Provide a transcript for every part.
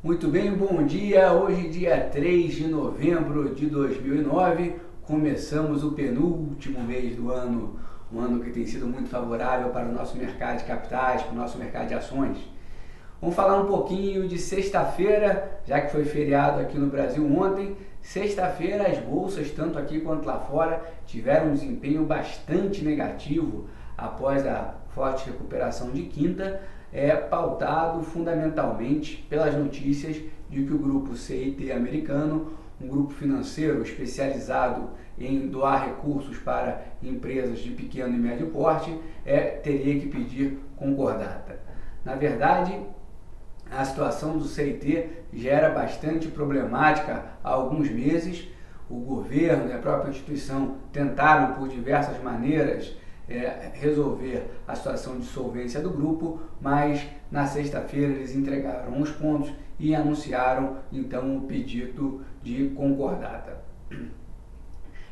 Muito bem, bom dia. Hoje, dia 3 de novembro de 2009, começamos o penúltimo mês do ano, um ano que tem sido muito favorável para o nosso mercado de capitais, para o nosso mercado de ações. Vamos falar um pouquinho de sexta-feira, já que foi feriado aqui no Brasil ontem. Sexta-feira, as bolsas, tanto aqui quanto lá fora, tiveram um desempenho bastante negativo após a forte recuperação de quinta, pautado fundamentalmente pelas notícias de que o grupo CIT americano, um grupo financeiro especializado em doar recursos para empresas de pequeno e médio porte, teria que pedir concordata. Na verdade, a situação do CIT já era bastante problemática há alguns meses. O governo e a própria instituição tentaram por diversas maneiras resolver a situação de solvência do grupo, mas na sexta-feira eles entregaram os pontos e anunciaram então o pedido de concordata.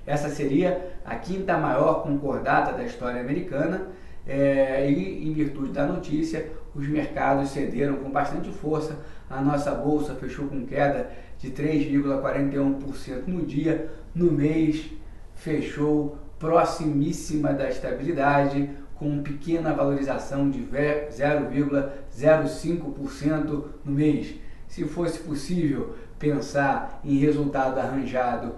Essa seria a quinta maior concordata da história americana, e em virtude da notícia os mercados cederam com bastante força. A nossa bolsa fechou com queda de 3,41% no dia. No mês fechou proximíssima da estabilidade, com pequena valorização de 0,05% no mês. Se fosse possível pensar em resultado arranjado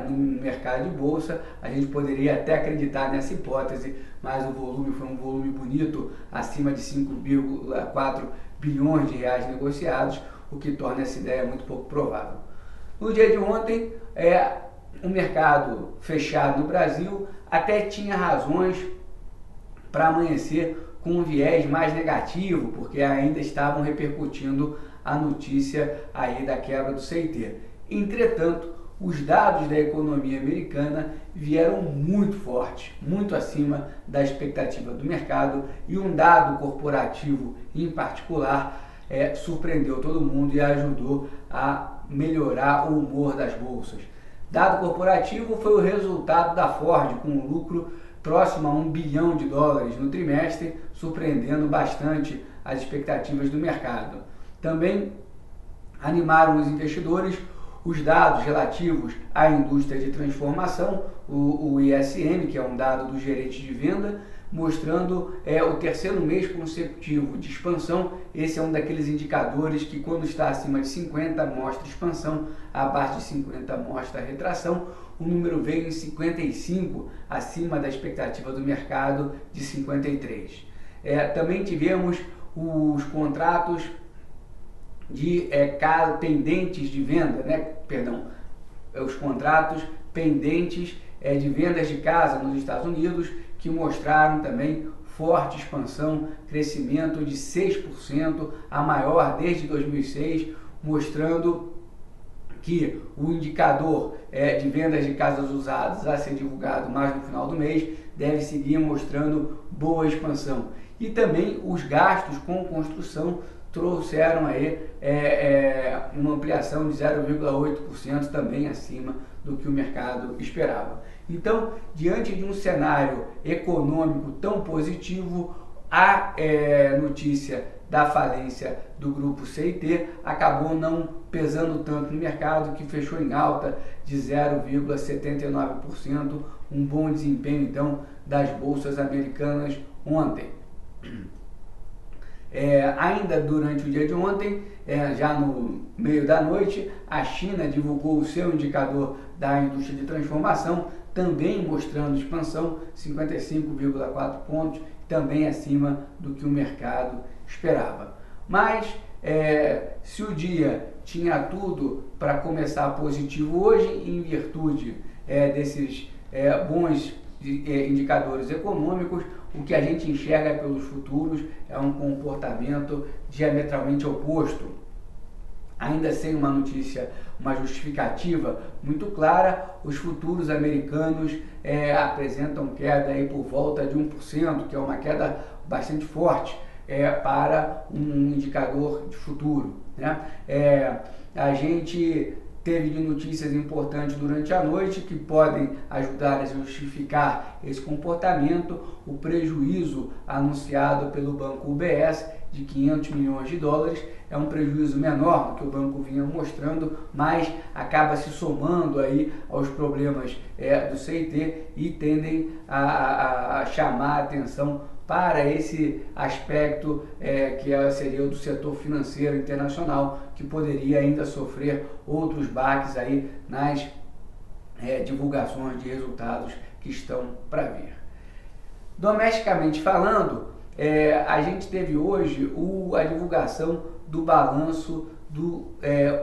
no mercado de bolsa, a gente poderia até acreditar nessa hipótese, mas o volume foi um volume bonito, acima de 5,4 bilhões de reais negociados, o que torna essa ideia muito pouco provável. No dia de ontem, o mercado fechado no Brasil até tinha razões para amanhecer com um viés mais negativo, porque ainda estavam repercutindo a notícia aí da quebra do CIT. Entretanto, os dados da economia americana vieram muito fortes, muito acima da expectativa do mercado, e um dado corporativo em particular surpreendeu todo mundo e ajudou a melhorar o humor das bolsas. Dado corporativo foi o resultado da Ford, com um lucro próximo a $1 bilhão no trimestre, surpreendendo bastante as expectativas do mercado. Também animaram os investidores os dados relativos à indústria de transformação, o ISM, que é um dado do gerente de venda, mostrando o terceiro mês consecutivo de expansão. Esse é um daqueles indicadores que, quando está acima de 50, mostra expansão, abaixo de 50 mostra retração. O número veio em 55, acima da expectativa do mercado de 53. Também tivemos os contratos de pendentes de venda, os contratos pendentes de vendas de casa nos Estados Unidos, que mostraram também forte expansão, crescimento de 6%, a maior desde 2006, mostrando que o indicador de vendas de casas usadas a ser divulgado mais no final do mês deve seguir mostrando boa expansão. E também os gastos com construção trouxeram aí uma ampliação de 0,8%, também acima do que o mercado esperava. Então, diante de um cenário econômico tão positivo, a notícia da falência do grupo CIT acabou não pesando tanto no mercado, que fechou em alta de 0,79%, um bom desempenho então das bolsas americanas ontem. Ainda durante o dia de ontem, já no meio da noite, a China divulgou o seu indicador da indústria de transformação, também mostrando expansão, 55,4 pontos, também acima do que o mercado esperava. Mas, se o dia tinha tudo para começar positivo hoje, em virtude desses bons indicadores econômicos, o que a gente enxerga pelos futuros é um comportamento diametralmente oposto. Ainda sem uma notícia, uma justificativa muito clara, os futuros americanos apresentam queda aí por volta de 1%, que é uma queda bastante forte para um indicador de futuro, a gente teve de notícias importantes durante a noite que podem ajudar a justificar esse comportamento. O prejuízo anunciado pelo banco UBS, de 500 milhões de dólares. É um prejuízo menor do que o banco vinha mostrando, mas acaba se somando aí aos problemas do CIT e tendem a chamar a atenção para esse aspecto que seria o do setor financeiro internacional, que poderia ainda sofrer outros baques aí nas divulgações de resultados que estão para vir. Domesticamente falando, a gente teve hoje a divulgação do balanço do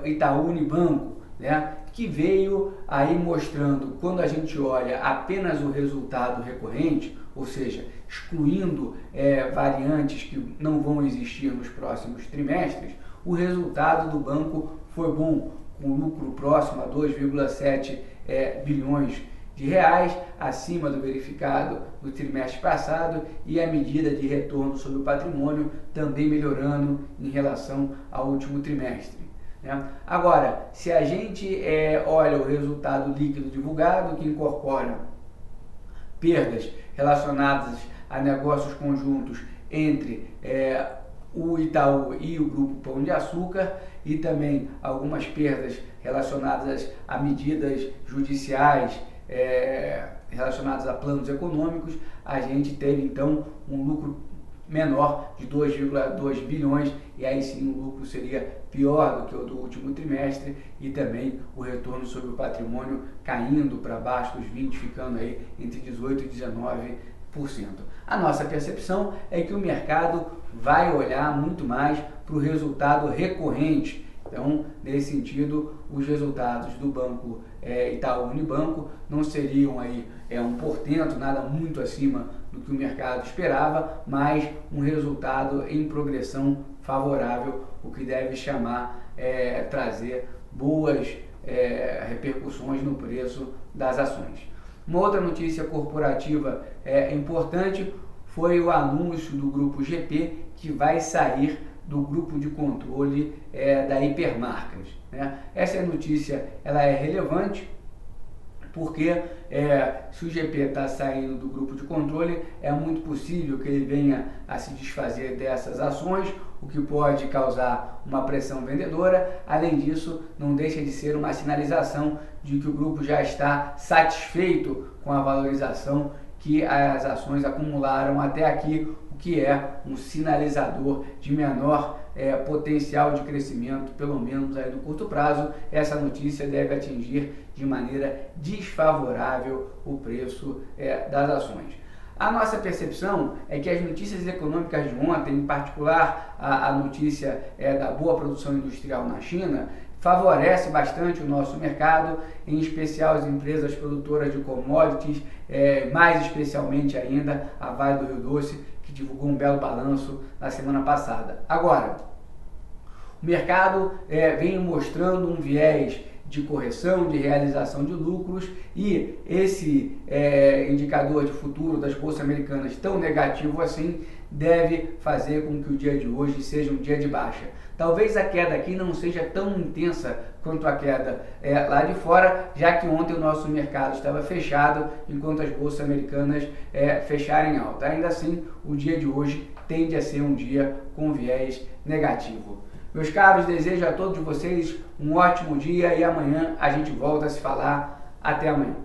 Itaú Unibanco, né, que veio aí mostrando, quando a gente olha apenas o resultado recorrente, ou seja, excluindo variantes que não vão existir nos próximos trimestres, o resultado do banco foi bom, com lucro próximo a 2,7 bilhões de reais, acima do verificado no trimestre passado, e a medida de retorno sobre o patrimônio também melhorando em relação ao último trimestre. Agora, se a gente olha o resultado líquido divulgado, que incorpora perdas relacionadas a negócios conjuntos entre o Itaú e o Grupo Pão de Açúcar, e também algumas perdas relacionadas a medidas judiciais relacionadas a planos econômicos, a gente teve então um lucro menor de 2,2 bilhões, e aí sim o lucro seria pior do que o do último trimestre, e também o retorno sobre o patrimônio caindo para baixo dos 20%, ficando aí entre 18% e 19%. A nossa percepção é que o mercado vai olhar muito mais para o resultado recorrente. Então, nesse sentido, os resultados do banco Itaú Unibanco não seriam aí um portento, nada muito acima do que o mercado esperava, mas um resultado em progressão favorável, o que deve trazer boas repercussões no preço das ações. Uma outra notícia corporativa importante foi o anúncio do Grupo GP, que vai sair do grupo de controle da Hipermarcas, né? Essa notícia ela é relevante porque se o GP está saindo do grupo de controle, é muito possível que ele venha a se desfazer dessas ações, o que pode causar uma pressão vendedora. Além disso, não deixa de ser uma sinalização de que o grupo já está satisfeito com a valorização que as ações acumularam até aqui, o que é um sinalizador de menor potencial de crescimento, pelo menos aí no curto prazo. Essa notícia deve atingir de maneira desfavorável o preço das ações. A nossa percepção é que as notícias econômicas de ontem, em particular a notícia da boa produção industrial na China, favorece bastante o nosso mercado, em especial as empresas produtoras de commodities, mais especialmente ainda a Vale do Rio Doce, que divulgou um belo balanço na semana passada. Agora, o mercado vem mostrando um viés de correção, de realização de lucros, e esse indicador de futuro das bolsas americanas tão negativo assim deve fazer com que o dia de hoje seja um dia de baixa. Talvez a queda aqui não seja tão intensa quanto a queda lá de fora, já que ontem o nosso mercado estava fechado, enquanto as bolsas americanas fecharam em alta. Ainda assim, o dia de hoje tende a ser um dia com viés negativo. Meus caros, desejo a todos vocês um ótimo dia, e amanhã a gente volta a se falar. Até amanhã.